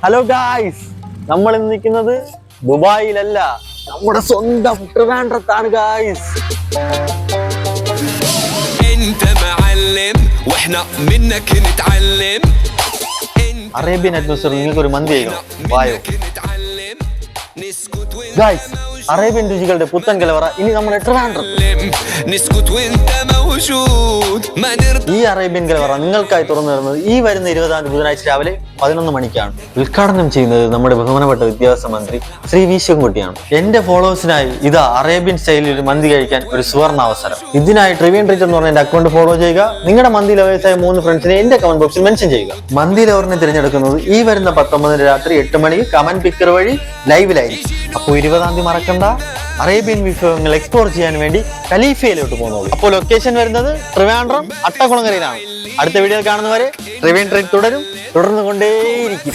Hello guys, നമ്മൾ ഇന്ന് നിൽക്കുന്നത് ദുബായിലല്ല, നമ്മുടെ സ്വന്തം ട്രിവാൻഡ്രത്താണ് ഗായ്സ്. അറേബ്യൻ അറ്റ്മോസ്ഫിയർ നിങ്ങൾക്ക് ഒരു മന്തി കഴിക്കണം. വായോ ഗായ്സ്, അറേബ്യൻ രുചികളുടെ പുത്തൻ കലവറ ഇനി നമ്മുടെ ട്രിവാൻഡ്രം. ഈ അറേബ്യൻ കലവറ നിങ്ങൾക്കായി തുറന്നു വരുന്നത് ഈ വരുന്ന 20-ാം തീയതി ബുധനാഴ്ച രാവിലെ 11 മണിക്കാണ്. ഉദ്ഘാടനം ചെയ്യുന്നത് നമ്മുടെ ബഹുമാനപ്പെട്ട വിദ്യാഭ്യാസ മന്ത്രി ശ്രീ വി ശിവൻകുട്ടിയാണ്. എന്റെ ഫോളോവേഴ്സിനായി ഇതാ അറേബ്യൻ സ്റ്റൈലിൽ ഒരു മന്തി കഴിക്കാൻ ഒരു സുവർണ അവസരം. ഇതിനായി ട്രിവിയൻ ട്രീറ്റ് എന്ന് പറഞ്ഞ എന്റെ അക്കൗണ്ട് ഫോളോ ചെയ്യുക. നിങ്ങളുടെ മന്തി ലവേഴ്സായ 3 ഫ്രണ്ട്സിനെ എന്റെ കമന്റ് ബോക്സിൽ മെൻഷൻ ചെയ്യുക. മന്തി ലവറിനെ തിരഞ്ഞെടുക്കുന്നത് ഈ വരുന്ന 19 രാത്രി 8 മണിക്ക് കമന്റ് പിക്കർ വഴി ലൈവിലായിരിക്കും. അപ്പോൾ 20-ാം തീയതി മറക്കണ്ട, അറേബ്യൻ വിഭവങ്ങൾ എക്സ്പ്ലോർ ചെയ്യാൻ വേണ്ടി ഖലീഫയിലോട്ട് പോകുന്നുള്ളൂ. അപ്പോൾ ലൊക്കേഷൻ വരുന്നത് ട്രിവാൻഡ്രം അട്ടക്കുളങ്ങരയിലാണ്. അടുത്ത വീഡിയോ കാണുന്നവരെ ട്രിവിയൻ ട്രീറ്റ് തുടർന്നു കൊണ്ടേയിരിക്കും.